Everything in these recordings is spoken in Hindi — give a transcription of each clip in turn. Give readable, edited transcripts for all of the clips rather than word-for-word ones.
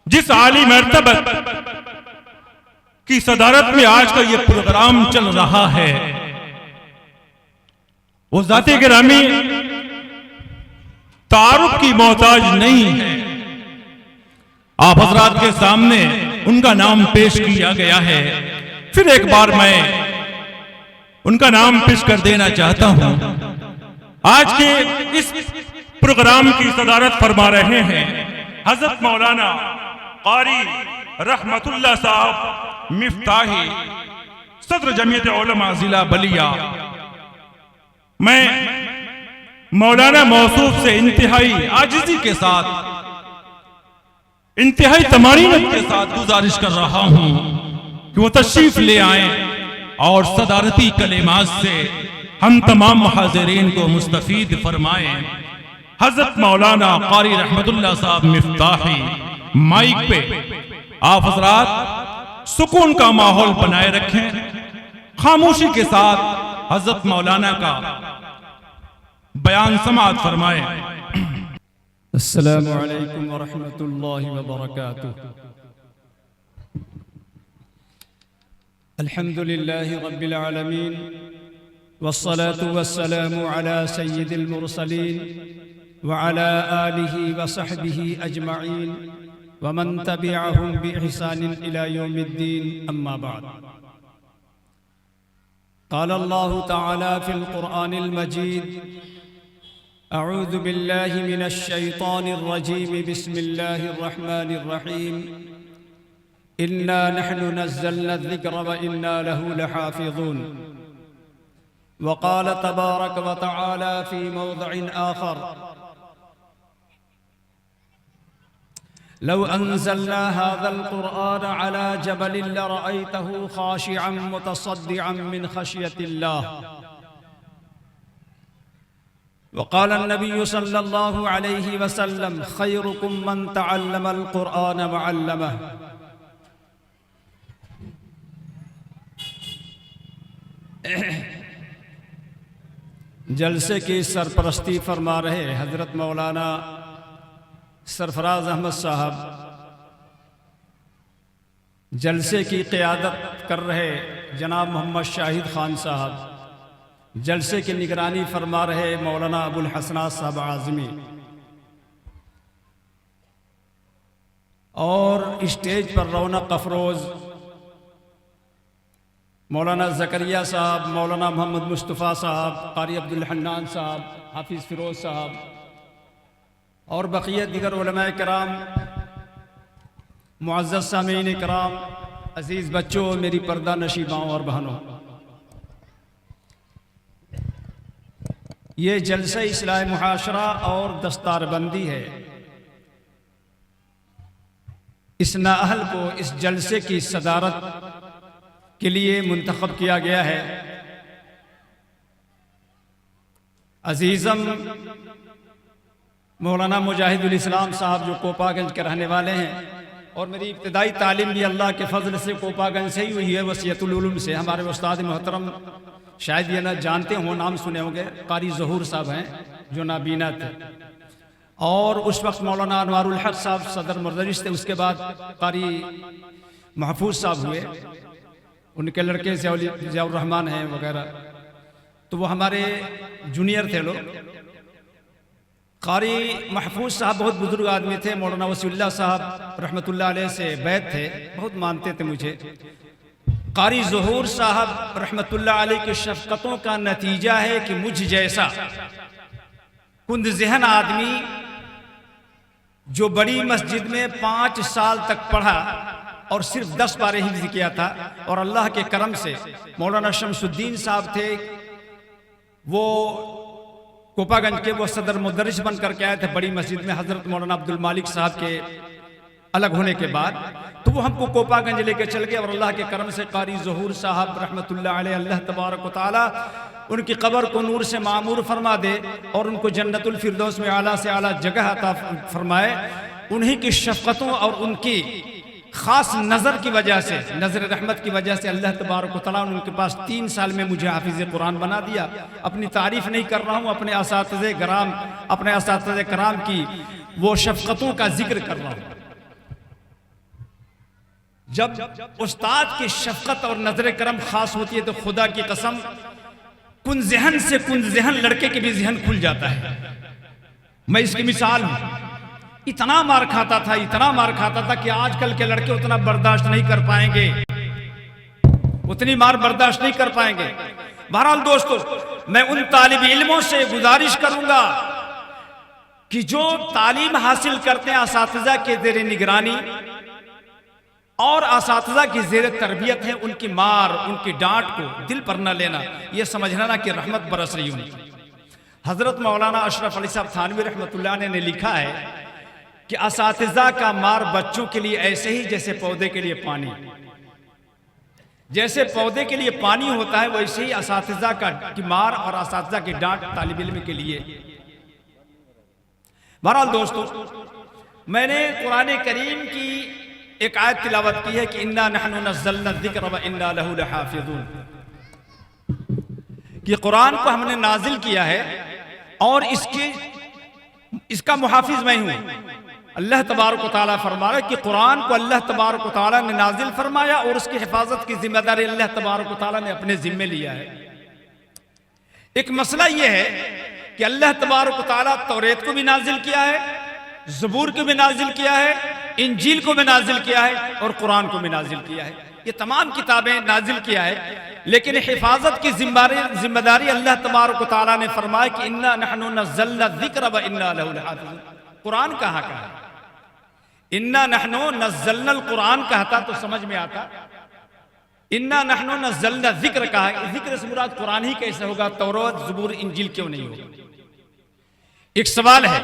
जिस आली मर्तबत की सदारत में आज का ये प्रोग्राम चल रहा है, वो ज़ाते गिरामी तारुफ की मोहताज नहीं है। आप हजरात के सामने उनका नाम पेश किया गया है। फिर एक बार मैं उनका नाम पेश कर देना चाहता हूं। आज के इस प्रोग्राम की सदारत फरमा रहे हैं हजरत मौलाना कारी रहमतुल्लाह साहब मिफ्ताही, सदर जमीयत उलमा जिला बलिया। मैं मौलाना मौसूफ से इंतहाई आजिज़ी के साथ, इंतहाई तमानीनत के साथ गुजारिश कर रहा हूं कि वो तशरीफ ले आए और सदारती कलेमात से हम तमाम हाज़िरीन को मुस्तफीद फरमाएं। हजरत मौलाना कारी रहमतुल्लाह साहब मिफ्ताही माइक पे। आप हजरात सुकून का माहौल बनाए रखें, खामोशी के साथ हजरत मौलाना का बयान समाअत फरमाएं। अस्सलामु अलैकुम व रहमतुल्लाहि व बरकातुहू। अल्हम्दुलिल्लाहि रब्बिल आलमीन वस्सलातु वस्सलामु अला सय्यिदिल मुरसलीन व अला आलिहि व सहबिहि अजमईन व मन तबिअहुम बि इहसानिन इला यौमिद्दीन, अम्मा बाद। क़ाल अल्लाहु तआला फ़िल क़ुरआनिल मजीद, अऊज़ु बिल्लाहि मिनश शैतानिर रजीम, बिस्मिल्लाहिर रहमानिर रहीम, इन्ना नहनु नज़्ज़लना ज़िक्र व इन्ना लहू लहाफ़िज़ून। व क़ाल तबारक व तआला फ़ी मौज़िइन आख़र, लौ अंज़लना हाज़ल क़ुरआन अला जबलिन लरअयतहु ख़ाशिअन मुतसद्दिअन मिन ख़श्यतिल्लाह। वक़ाल नबी सल्लल्लाहु अलैहि वसल्लम, खैरुकुम मन तअल्लमल क़ुरआन व अल्लमह। जलसे की सरपरस्ती फरमा रहे हजरत मौलाना सरफराज अहमद साहब, जलसे की क़ियादत कर रहे जनाब मोहम्मद शाहिद खान साहब, जलसे की निगरानी फरमा रहे मौलाना अबुल हसनात साहब आज़मी, और स्टेज पर रौनक अफरोज़ मौलाना ज़करिया साहब, मौलाना मोहम्मद मुस्तफ़ा साहब, कारी अब्दुल हन्नान साहब, हाफिज़ फ़िरोज़ साहब और बक़िया दिगर उलमाए किराम, मुअज़्ज़ज़ सामीन किराम, अज़ीज़ बच्चों, मेरी पर्दा नशीबाओं और बहनों, ये जलसा इस्लाह मुहाशरा और दस्तारबंदी है। इस नाअहल को इस जलसे की सदारत के लिए मुंतखब किया गया है। अजीज़म मौलाना मुजाहिदुल इस्लाम साहब, जो कोपागंज के रहने वाले हैं, और मेरी इब्तिदाई तालीम भी अल्लाह के फजल से कोपागंज से ही हुई है, वसीयतुल उलूम से। हमारे उस्ताद मोहतरम शायद ये ना जानते हों, नाम सुने होंगे, कारी ज़हूर साहब हैं जो नाबीना थे, और उस वक्त मौलाना अनवारुल हक साहब सदर मुदर्रिस थे। उसके बाद कारी महफूज साहब हुए, उनके लड़के ज़ियाउर रहमान हैं वगैरह, तो वो हमारे जूनियर थे लोग। कारी महफूज साहब बहुत बुजुर्ग आदमी थे, मौलाना वसीउल्लाह साहब रहमतुल्लाह अलैह से बैत थे, बहुत मानते थे मुझे। कारी ज़हूर साहब रहमतुल्लाह अलैह की शफ़क़तों का नतीजा है कि मुझ जैसा कुंद ज़हन आदमी जो बड़ी मस्जिद में 5 साल तक पढ़ा और सिर्फ 10 पारे हिफ्ज़ किया था, और अल्लाह के करम से मौलाना शमसुद्दीन साहब थे, वो कोपागंज के, वो सदर मुदर्रिस बन करके आए थे बड़ी मस्जिद में हज़रत मौलाना अब्दुल मालिक साहब के अलग होने के बाद। तो वो हमको कोपागंज लेके चल गए, और अल्लाह के करम से कारी ज़हूर साहब रहमतुल्लाह अलैह, अल्लाह तबारक व तआला उनकी कब्र को नूर से मामूर फरमा दे और उनको जन्नतुल फिरदौस में आला से आला जगह अता फरमाए। उन्हीं की शफ़क़तों और उनकी ख़ास नज़र की वजह से, नज़र रहमत की वजह से अल्लाह तबारक व तआला ने उनके पास 3 साल में मुझे हाफिज़ कुरान बना दिया। अपनी तारीफ़ नहीं कर रहा हूँ, अपने असातिज़े कराम की वो शफ़क़तों का जिक्र कर रहा हूँ। जब उस्ताद की शफकत और नजर करम खास होती है तो खुदा की कसम कुन जहन लड़के के भी जहन खुल जाता है। मैं इसकी मिसाल हूं। इतना मार खाता था कि आजकल के लड़के उतना बर्दाश्त नहीं कर पाएंगे, उतनी मार बर्दाश्त नहीं कर पाएंगे। बहरहाल दोस्तों, मैं उन तालिब इल्मों से गुजारिश करूंगा कि जो तालीम हासिल करते हैं असातिज़ा के ज़ेर निगरानी और असातिज़ा की ज़ेर तरबियत है, उनकी मार, उनकी डांट को दिल पर न लेना, यह समझना ना कि रहमत बरस रही उनकी। हजरत मौलाना अशरफ अली साहब थानवी रहमतुल्लाह ने लिखा है कि असातिज़ा का मार बच्चों के लिए ऐसे ही जैसे पौधे के लिए पानी, जैसे पौधे के लिए पानी होता है वैसे ही असातिज़ा की मार और असातिज़ा की डांट तालिब इल्म के लिए। बहरहाल दोस्तों, मैंने कुरान करीम की एक आयत तिलावत की है कि इन्ना नहनु नज़्ज़लना ज़िक्र व इन्ना लहु लहाफ़िज़ून, कि कुरान को हमने नाजिल किया है और इसका मुहाफिज मैं हूं। अल्लाह तबारक व तआला फरमा रहा है कि कुरान को अल्लाह तबारक व तआला ने नाजिल फरमाया और उसकी हिफाजत की जिम्मेदारी अल्लाह तबारक व तआला ने अपने जिम्मे लिया है। एक मसला यह है कि अल्लाह तबारक व तआला तौरेत को भी नाजिल किया है, ज़बूर को भी नाजिल किया है, इंजील को भी नाजिल किया है और कुरान को भी नाजिल किया है। ये तमाम किताबें नाजिल किया है, लेकिन हिफाजत की जिम्मेदारी अल्लाह तबारक व तआला ने फरमाया कि इन्ना नहनु नज़्ज़लना ज़िक्र व इन्ना लहु लहाफ़िज़ून। कुरान कहाँ का है? इन्ना नहनु नज़्ज़लनल कुरान कहता तो समझ में आता, इन्ना नहनु नज़्ज़लना ज़िक्र कहा है। ज़िक्र से मुराद कुरान ही कैसे होगा? तौरात, ज़बूर, इंजील क्यों नहीं होगा? एक सवाल है।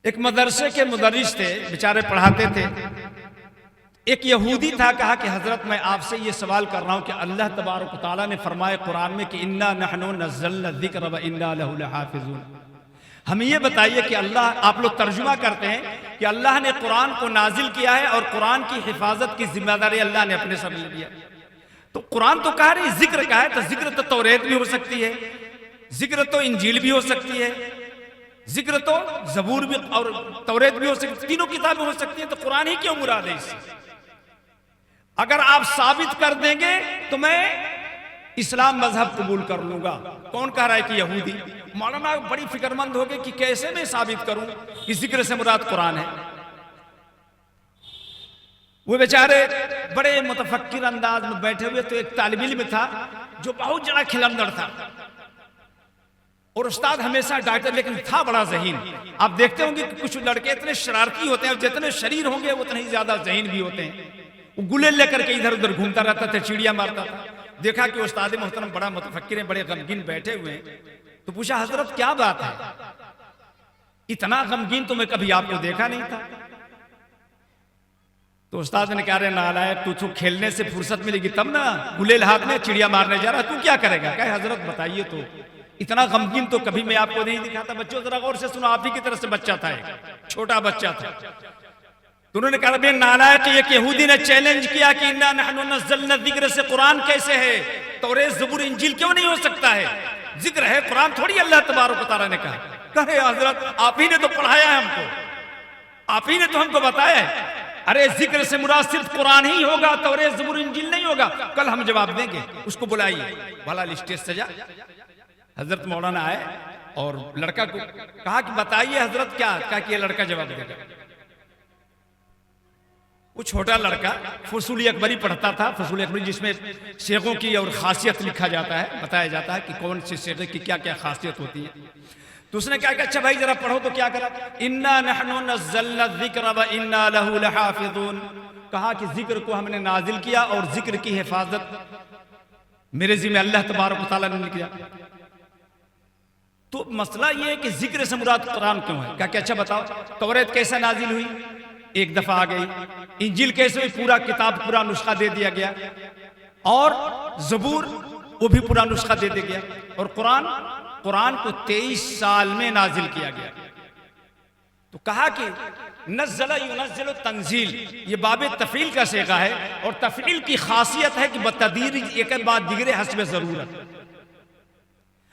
एक मदरसे के मुदर्रिस थे, बेचारे पढ़ाते थे। एक यहूदी था, कहा कि हजरत मैं आपसे ये सवाल कर रहा हूं कि अल्लाह तबारक व तआला ने फरमाया कुरान में कि इन्ना नहनु नज़्ज़लना ज़िक्र व इन्ना लहु लहाफ़िज़ून। हमें ये बताइए कि अल्लाह, आप लोग तर्जुमा करते हैं कि अल्लाह ने कुरान को नाजिल किया है और कुरान की हिफाजत की जिम्मेदारी अल्लाह ने अपने सर ले लिया। तो कुरान तो कह रही जिक्र का है, तो जिक्र तो तौरेत भी हो सकती है, जिक्र तो इंजील भी हो सकती है, जिक्र तो ज़बूर भी और तौरेत भी हो सकती है, तीनों किताबें हो सकती हैं। तो कुरान ही क्यों मुराद है इससे? अगर आप साबित कर देंगे तो मैं इस्लाम मजहब कबूल कर लूंगा। कौन कह रहा है कि यहूदी? मौलाना बड़ी फिक्रमंद हो गए कि कैसे मैं साबित करूं कि जिक्र से मुराद कुरान है। वो बेचारे बड़े मुतफक्किर अंदाज में बैठे हुए। तो एक तालिब इल्म था जो बहुत जरा खिलंदड़ था और उस्ताद हमेशा डांटते, लेकिन था बड़ा ज़हीन। आप देखते होंगे कि कुछ लड़के इतने शरारती होते हैं और जितने शरीर होंगे उतने ही ज्यादा ज़हीन भी होते हैं। वो गुलेल लेकर के इधर उधर घूमता रहता था, चिड़िया मारता था। देखा कि उस्ताद मोहतरम बड़ा मुतफक्किर है, बड़े गमगीन बैठे हुए हैं, तो पूछा हजरत क्या बात है? इतना गमगीन तो मैं कभी आपको देखा नहीं था। तो उस्ताद ने कहा, रे नालायक, तू तो खेलने से फुर्सत मिलेगी तब ना, गुलेल हाथ में चिड़िया मारने जा रहा, तू क्या करेगा? कहे हजरत बताइए तो, इतना गमगीन तो कभी मैं आपको नहीं दिखाता। बच्चों जरा गौर से सुनो, आप ही की तरफ से बच्चा था, एक छोटा बच्चा था। तो उन्होंने कहा, बे नालायक, एक यहूदी ने चैलेंज किया कि इन्ना नहनु नज़्ज़लना ज़िक्र से कुरान कैसे है? तौरेत, ज़बूर, इंजील क्यों नहीं हो सकता है? जिक्र है, कुरान थोड़ी। अल्लाह तबारक व तआला ने कहा। कहे हजरत आप ही ने तो पढ़ाया है हमको, आप ही ने तो हमको बताया है। अरे जिक्र से मुराद सिर्फ कुरान ही होगा, तौरेत, ज़बूर, इंजील नहीं होगा। कल हम जवाब देंगे, उसको बुलाइए। भला स्टेज सजा। हजरत मौलाना आए और लड़का को कहा कि बताइए हजरत क्या? कहा कि ये लड़का जवाब देगा। वो छोटा लड़का फसूल अकबरी पढ़ता था, फसूल अकबरी जिसमें शेखों की और खासियत लिखा जाता है, बताया जाता है कि कौन से शेख की क्या क्या खासियत होती है। तो उसने कहा कि अच्छा भाई जरा पढ़ो। तो क्या करा? इन्ना नहनु नज़्ज़लना ज़िक्र व इन्ना लहु लहाफ़िज़ून। कहा कि जिक्र को हमने नाजिल किया और जिक्र की हिफाजत मेरे ज़िम्मे अल्लाह तबारक व तआला ने किया। तो मसला ये है कि जिक्र से मुराद कुरान क्यों है? क्या क्या? अच्छा बताओ, तौरेत कैसे नाजिल हुई? एक दफा आ गई। इंजील कैसे हुई? पूरा किताब, पूरा नुस्खा दे दिया गया। और ज़बूर, वो भी पूरा नुस्खा दे दिया गया। और कुरान को 23 साल में नाजिल किया गया। तो कहा कि नज़्ज़ला युनज़्ज़िलु तंज़ील, ये बाबे तफ़ील का सेगा है और तफ़ील की खासियत है कि बतदरीज एक बाद दिगरे हस्बे ज़रूरत।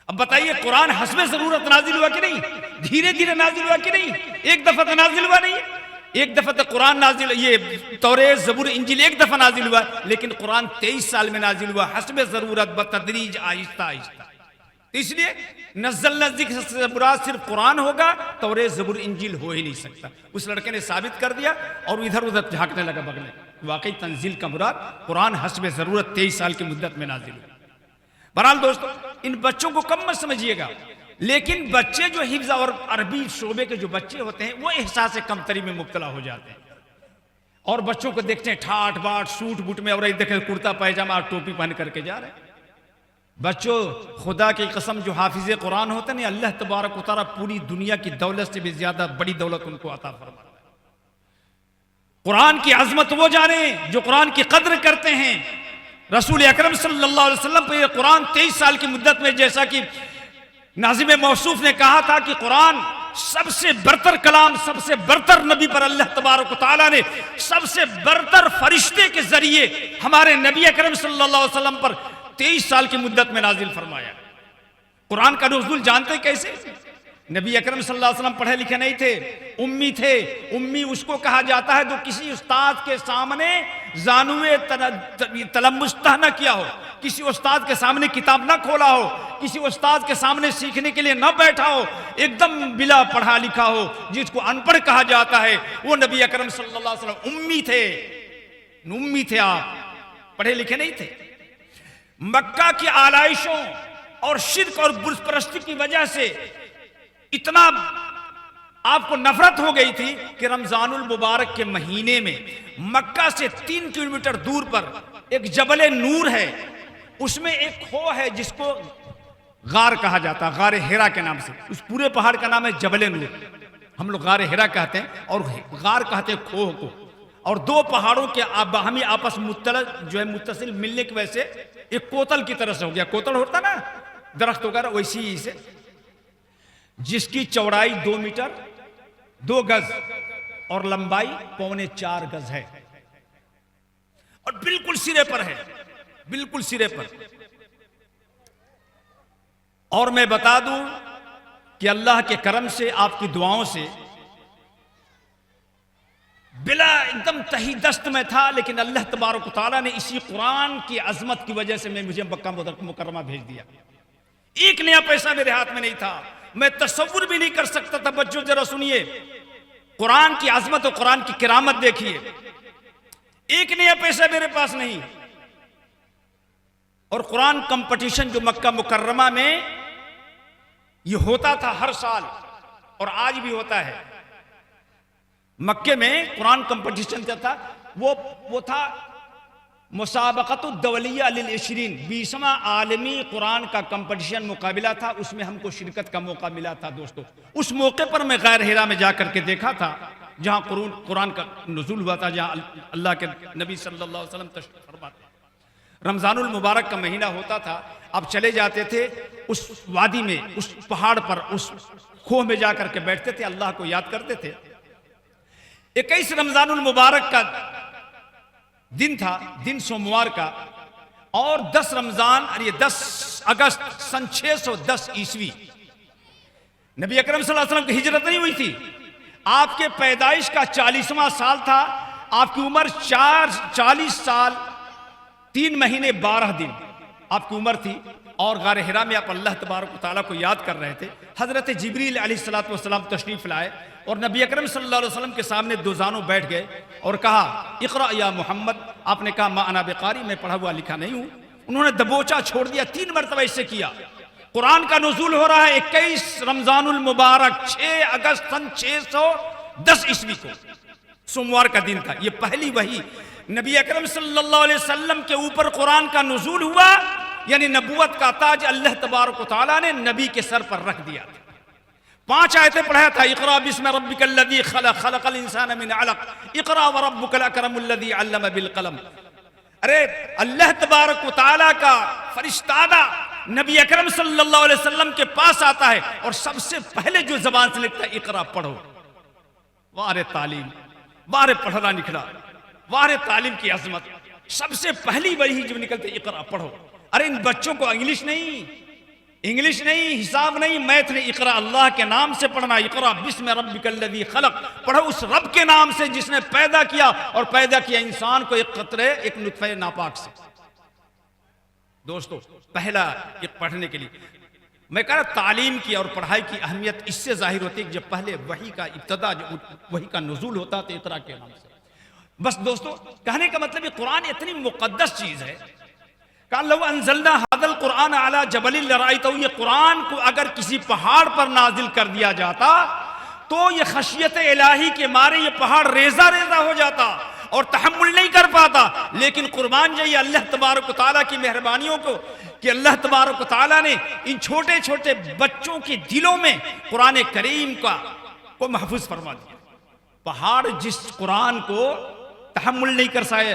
अब बताइए, कुरान हस्बे ज़रूरत नाजिल हुआ कि नहीं? धीरे धीरे नाजिल हुआ कि नहीं? एक दफा तो नाजिल हुआ नहीं। एक दफा तो कुरान नाजिल, ये तौरेत ज़बूर इंजील एक दफा नाजिल हुआ, लेकिन कुरान 23 साल में नाजिल हुआ, हस्ब ज़रूरत बतदरीज, आहिस्ता आहिस्ता। तो इसलिए नज़्ज़लना ज़िक्र से मुराद सिर्फ कुरान होगा, तौरेत ज़बूर इंजील हो ही नहीं सकता। उस लड़के ने साबित कर दिया और इधर उधर झांकने लगा बगले। वाकई तंजील का मुराद कुरान हस्ब ज़रूरत 23 साल की मुद्दत में नाजिल हुआ। बहरहाल दोस्तों, इन बच्चों को कम मत समझिएगा, लेकिन बच्चे जो हिफ्ज़ और अरबी शोबे के जो बच्चे होते हैं वो एहसास कमतरी में मुब्तला हो जाते हैं। और बच्चों को देखते हैं ठाट बाट सूट बूट में, और देखे कुर्ता पैजामा और टोपी पहन करके जा रहे हैं। बच्चों, खुदा की कसम, जो हाफिज कुरान होते हैं, अल्लाह तबारक व तआला पूरी दुनिया की दौलत से भी ज्यादा बड़ी दौलत उनको अता फरमाता है। कुरान की अजमत वो जाने जो कुरान की कद्र करते हैं। रसूल अकरम सल्लल्लाहु अलैहि वसल्लम पर कुरान 23 साल की मुद्दत में, जैसा कि नाज़िम मौसूफ ने कहा था कि कुरान सबसे बरतर कलाम, सबसे बरतर नबी पर अल्लाह तबारक व तआला ने सबसे बरतर फरिश्ते के जरिए हमारे नबी अकरम सल्लल्लाहु अलैहि वसल्लम पर 23 साल की मुद्दत में नाजिल फरमाया। कुरान का नुज़ूल जानते कैसे? नबी अकरम सल्लल्लाहु अलैहि वसल्लम पढ़े लिखे नहीं थे, उम्मी थे। उम्मी उसको कहा जाता है जो किसी उस्ताद के सामने जानुए तलम्मुस्तह न किया हो, किसी उस्ताद के सामने किताब न खोला हो, किसी उस्ताद के सामने सीखने के लिए न बैठा हो, एकदम बिला पढ़ा लिखा हो, जिसको अनपढ़ कहा जाता है, वो नबी अकरम सल्लल्लाहु अलैहि वसल्लम उम्मी थे। उम्मी थे आप, पढ़े लिखे नहीं थे। मक्का की आलाइशों और शिर्क और बुत परस्ती की वजह से इतना आपको नफरत हो गई थी कि रमजानुल मुबारक के महीने में मक्का से 3 किलोमीटर दूर पर एक जबल नूर है, उसमें एक खो है जिसको गार कहा जाता है, गार हिरा के नाम से। उस पूरे पहाड़ का नाम है जबल नूर। हम लोग गार हिरा कहते हैं और गार कहते हैं खोह को। और दो पहाड़ों के बाहमी आपस मुत्तसिल मिलने की वजह से एक कोतल की तरह से हो गया। कोतल होता ना दरख्त वगैरह, वैसी ही से, जिसकी चौड़ाई 2 मीटर 2 गज और लंबाई 3.25 गज है, और बिल्कुल सिरे पर है, बिल्कुल सिरे पर। और मैं बता दूं कि अल्लाह के करम से, आपकी दुआओं से, बिला एकदम तही दस्त में था, लेकिन अल्लाह तबारक व तआला ने इसी कुरान की अजमत की वजह से मुझे मक्का मुकर्रमा भेज दिया। एक नया पैसा मेरे हाथ में नहीं था, मैं तसव्वुर भी नहीं कर सकता था। बच्चों जरा सुनिए, कुरान की अजमत और कुरान की किरामत देखिए। एक नया पैसा मेरे पास नहीं, और कुरान कंपटीशन जो मक्का मुकर्रमा में ये होता था हर साल, और आज भी होता है। मक्के में कुरान कंपटीशन क्या था? वो था मुसाबक़तुद्दवलिया लिल 20वां आलमी कुरान का कंपटीशन मुकाबला था। उसमें हमको शिरकत का मौका मिला था दोस्तों। उस मौके पर मैं गैर हिरा में जाकर के देखा था, जहां कुरान का नुज़ूल हुआ था, जहां अल्लाह के नबी सल्लल्लाहु अलैहि वसल्लम तशरीफ़ फरमा थे। रमज़ानुल मुबारक का महीना होता था, अब चले जाते थे उस वादी में, उस पहाड़ पर, उस खोह में जाकर के बैठते थे, अल्लाह को याद करते थे। 21 रमज़ानुल मुबारक का दिन था, दिन सोमवार का, और 10 रमजान, अरे 10 अगस्त सन 610 ईस्वी, नबी अकरम सल्लल्लाहु अलैहि वसल्लम की हिजरत नहीं हुई थी। आपके पैदाइश का 40वां साल था। आपकी उम्र 40 साल 3 महीने 12 दिन आपकी उम्र थी, और गार हिरा में आप अल्लाह तबारक व तआला को याद कर रहे थे। हजरत जिब्रील अलैहिस्सलातु वस्सलाम तशरीफ लाए और नबी अकरम सल्लल्लाहु अलैहि वसल्लम के सामने दो जानों बैठ गए और कहा, इक़रा या मोहम्मद। आपने कहा, मा अना बिकारी, मैं पढ़ा हुआ लिखा नहीं हूं। उन्होंने दबोचा छोड़ दिया, 3 मरतबा इससे किया। कुरान का नुज़ूल हो रहा है 21 रमजानुल मुबारक 6 अगस्त सन 610 ईस्वी को, सोमवार का दिन था। ये पहली वही नबी अकरम सल्लल्लाहु अलैहि वसल्लम के ऊपर कुरान का नुज़ूल हुआ, यानी नबूवत का ताज अल्लाह तबारक व तआला ने नबी के सर पर रख दिया था। 5 आयतें पढ़ाया था। इक़रा बिस्मि रब्बिकल्लज़ी खलक़, खलक़ल इंसान मिन अलक़, इक़रा व रब्बुकल अकरमुल्लज़ी अल्लम बिल क़लम। अरे अल्लाह तबारक व तआला का फरिश्तादा नबी अकरम सल्लल्लाहु अलैहि वसल्लम के पास आता है और सबसे पहले जो जबान से लिखता है, इक़रा पढ़ो। वारे तालीम, वारे पढ़ना लिखना, वारे तालीम की अजमत। सबसे पहली वही जो निकलते, इक़रा पढ़ो। अरे इन बच्चों को इंग्लिश नहीं, इंग्लिश नहीं, हिसाब नहीं, मैथ नहीं, इकरा अल्लाह के नाम से पढ़ना। इकरा बिस्म रब्बिकल्लज़ी खलक, पढ़ो उस रब के नाम से जिसने पैदा किया, और पैदा किया इंसान को एक कतरे एक नुतफे नापाक से। दोस्तों, पहला ये पढ़ने के लिए मैं कह रहा, तालीम की और पढ़ाई की अहमियत इससे जाहिर होती है कि जब पहले वही का इब्तदा, जो वही का नुज़ूल होता तो इकरा के नाम से। बस दोस्तों, कहने का मतलब ये कुरान इतनी मुक़द्दस चीज़ है। लव अंज़लना हाज़ल कुरान अला जबलिन लरअयतहु, ये कुरान को अगर किसी पहाड़ पर नाजिल कर दिया जाता तो ये खशियत इलाही के मारे ये पहाड़ रेजा रेजा हो जाता और तहम्मुल नहीं कर पाता। लेकिन कुर्बान जाइए अल्लाह तबारक व तआला की मेहरबानियों को कि अल्लाह तबारक व तआला ने इन छोटे छोटे बच्चों के दिलों में कुरान करीम को महफूज फरमा दिया। पहाड़ जिस कुरान को तहम्मुल नहीं कर सके,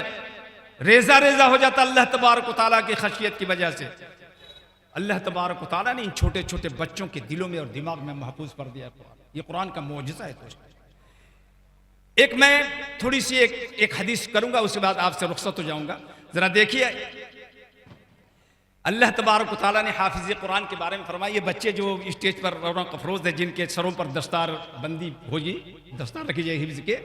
रेजा रेजा हो जाता अल्लाह तबारक व तआला की खशियत की वजह से, अल्लाह तबारक व तआला ने इन छोटे छोटे बच्चों के दिलों में और दिमाग में महफूज कर दिया कुरान। ये कुरान का मौजज़ा है दोस्तों। एक मैं थोड़ी सी एक हदीस करूंगा, उसके बाद आपसे रुखसत हो जाऊंगा। जरा देखिए, अल्लाह तबारक व तआला ने हाफिज़ कुरान के बारे में फरमाया, ये बच्चे जो स्टेज पर रौनक अफरोज है, जिनके सरों पर दस्तार बंदी होगी, दस्तार रखी जाए हिफ्ज़ के,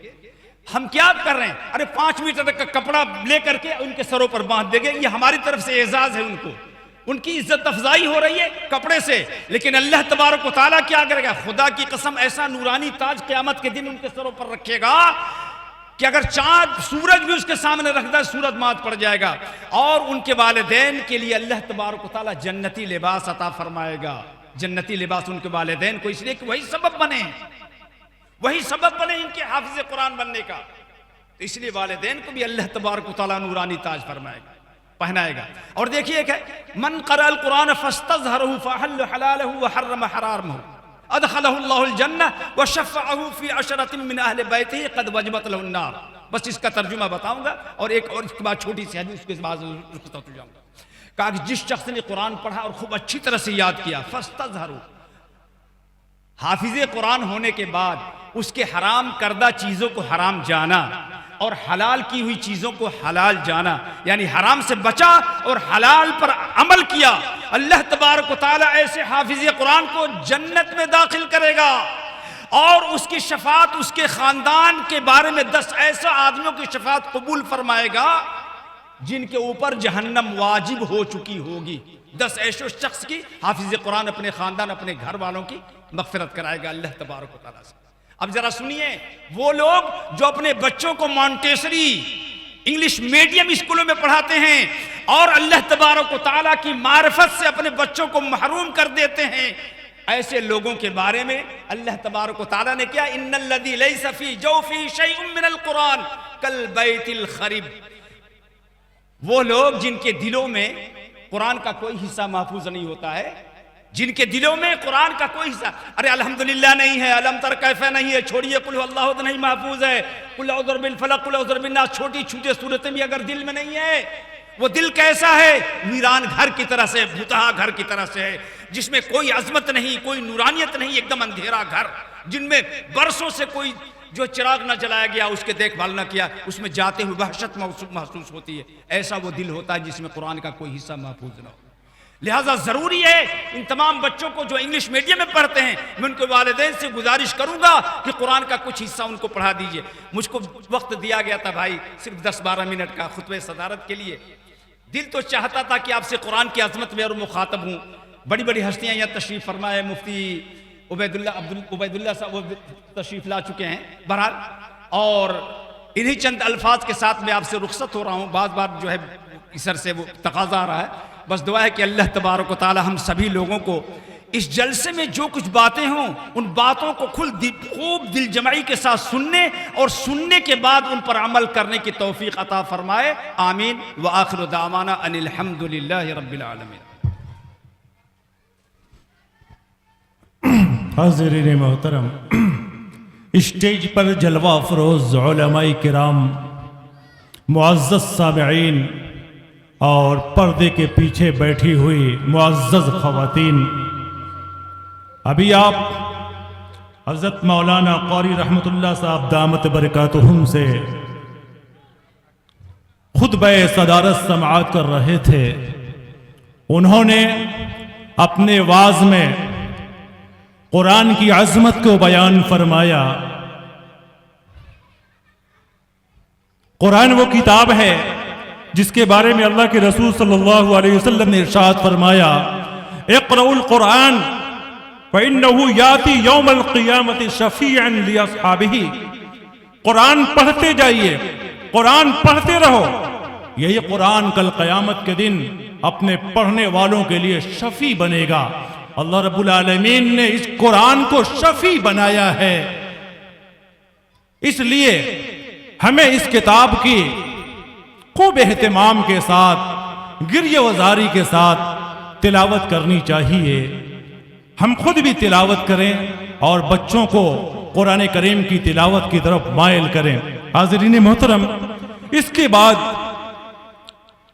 हम क्या कर रहे हैं? अरे 5 मीटर का कपड़ा लेकर के उनके सरों पर बांध देंगे, ये हमारी तरफ से एजाज है, उनको उनकी इज्जत अफजाई हो रही है कपड़े से। लेकिन अल्लाह तबारक व तआला क्या करेगा? खुदा की कसम, ऐसा नूरानी ताज क़यामत के दिन उनके सरों पर रखेगा कि अगर चांद सूरज भी उसके सामने रखता है, सूरज मात पड़ जाएगा। और उनके वालिदैन के लिए अल्लाह तबारक व तआला जन्नती लिबास अता फरमाएगा। जन्नती लिबास उनके वालिदैन को, इसलिए कि वही सबब बने, वही सबब बने इनके हाफिज़ कुरान बनने का। तो इसलिए वालिदैन को भी अल्लाह तबारक व तआला नूरानी ताज फरमाएगा, पहनाएगा। और देखिए एक है, मन क़रअल कुरान फस्तज़हरहु फअहल्ल हलालहु व हर्रम हरामहु अदखलहु अल्लाहुल जन्नह व शफ़अहु फी अशरतिन मिन अहले बैतिही क़द वजबत लहुन नार। बस इसका तर्जुमा बताऊंगा और इसके बाद छोटी सी हदीस, उसके बाद रुखसत हो जाऊंगा। कहा कि जिस शख्स ने कुरान पढ़ा और खूब अच्छी तरह से याद किया, फस्तज़हरहु, हाफिज़े कुरान होने के बाद उसके हराम करदा चीजों को हराम जाना और हलाल की हुई चीजों को हलाल जाना, यानी हराम से बचा और हलाल पर अमल किया, अल्लाह तबारक व तआला ऐसे हाफिज़े कुरान को जन्नत में दाखिल करेगा। और उसकी शफात, उसके खानदान के बारे में 10 ऐसे आदमियों की शफात कबूल फरमाएगा जिनके ऊपर जहन्नम वाजिब हो चुकी होगी। 10 ऐसे शख्स की हाफिज़े कुरान अपने खानदान, अपने घर वालों की मग़फ़िरत कराएगा अल्लाह तबारक व तआला से। अब जरा सुनिए, वो लोग जो अपने बच्चों को मॉन्टेसरी इंग्लिश मीडियम स्कूलों में पढ़ाते हैं और अल्लाह तबारक व तआला की मारिफत से अपने बच्चों को महरूम कर देते हैं, ऐसे लोगों के बारे में अल्लाह तबारक व तआला ने क्या, इन्नल्लज़ी लैसा फी जौफी शैउम मिनल कुरान कल बैतिल खरीब। वो लोग जिनके दिलों में कुरान का कोई हिस्सा महफूज नहीं होता है, जिनके दिलों में कुरान का कोई हिस्सा, अरे अल्हम्दुलिल्लाह नहीं है, अलम तर कैफे नहीं है, छोड़िए कुल अल्लाहु नहीं महफूज है, कुल औज़ु बिल फलक, कुल औज़ु बिन नास, छोटी छोटी सूरतें भी अगर दिल में नहीं है, वो दिल कैसा है? वीरान घर की तरह से, भुतहा घर की तरह से है, जिसमें कोई अजमत नहीं, कोई नूरानियत नहीं, एकदम अंधेरा घर, जिनमें बरसों से कोई जो चिराग न जलाया गया, उसके देखभाल न किया, उसमें जाते हुए वहशत महसूस होती है। ऐसा वो दिल होता है जिसमें कुरान का कोई हिस्सा महफूज न हो। लिहाजा जरूरी है इन तमाम बच्चों को जो इंग्लिश मीडियम में पढ़ते हैं, मैं उनके वालिदैन से गुजारिश करूंगा कि कुरान का कुछ हिस्सा उनको पढ़ा दीजिए। मुझको वक्त दिया गया था भाई सिर्फ 10-12 मिनट का खुतबे सदारत के लिए। दिल तो चाहता था कि आपसे कुरान की अजमत में और मुखातब हूँ। बड़ी बड़ी हस्तियाँ यहाँ तशरीफ फरमाए, मुफ्ती उबैदुल्लाह साहब तशरीफ ला चुके हैं बहरहाल, और इन्हीं चंद अल्फाज के साथ मैं आपसे रुखसत हो रहा हूँ। बार बार जो है इसर से वो तकाजा आ रहा है। बस दुआ है कि अल्लाह तबारक व तआला हम सभी लोगों को इस जलसे में जो कुछ बातें हों, उन बातों को खूब दिल जमाई के साथ सुनने और सुनने के बाद उन पर अमल करने की तौफीक अता फरमाए। आमीन व आखिर दावाना अनिल हम्दुलिल्लाहि रब्बिल आलमीन। हाज़िरीन मोहतरम, स्टेज पर जलवा अफरोज उलमाए किराम, मुअज़्ज़ज़ सामिईन और पर्दे के पीछे बैठी हुई मुअज़्ज़ज़ ख़वातीन, अभी आप हज़रत मौलाना क़ारी रहमतुल्लाह साहब दामत बरकातुहुम से खुतबे सदारत समाअत कर रहे थे। उन्होंने अपने वाज में कुरान की अजमत को बयान फरमाया। कुरान वो किताब है जिसके बारे में अल्लाह के रसूल सल्लल्लाहु अलैहि वसल्लम ने इरशाद फरमाया, इक़राउल कुरान फ़इन्नहु याती यौमल क़ियामति शफ़ीअन लिअस्हाबिही। कुरान पढ़ते जाइए, कुरान पढ़ते रहो, यही कुरान कल क़यामत के दिन अपने पढ़ने वालों के लिए शफी बनेगा। अल्लाह रब्बुल आलमीन ने इस कुरान को शफी बनाया है, इसलिए हमें इस किताब की खूब एहतमाम के साथ, गिरिया वजारी के साथ तिलावत करनी चाहिए। हम खुद भी तिलावत करें और बच्चों को कुरान करीम की तिलावत की तरफ माइल करें। हाज़रीन मोहतरम, इसके बाद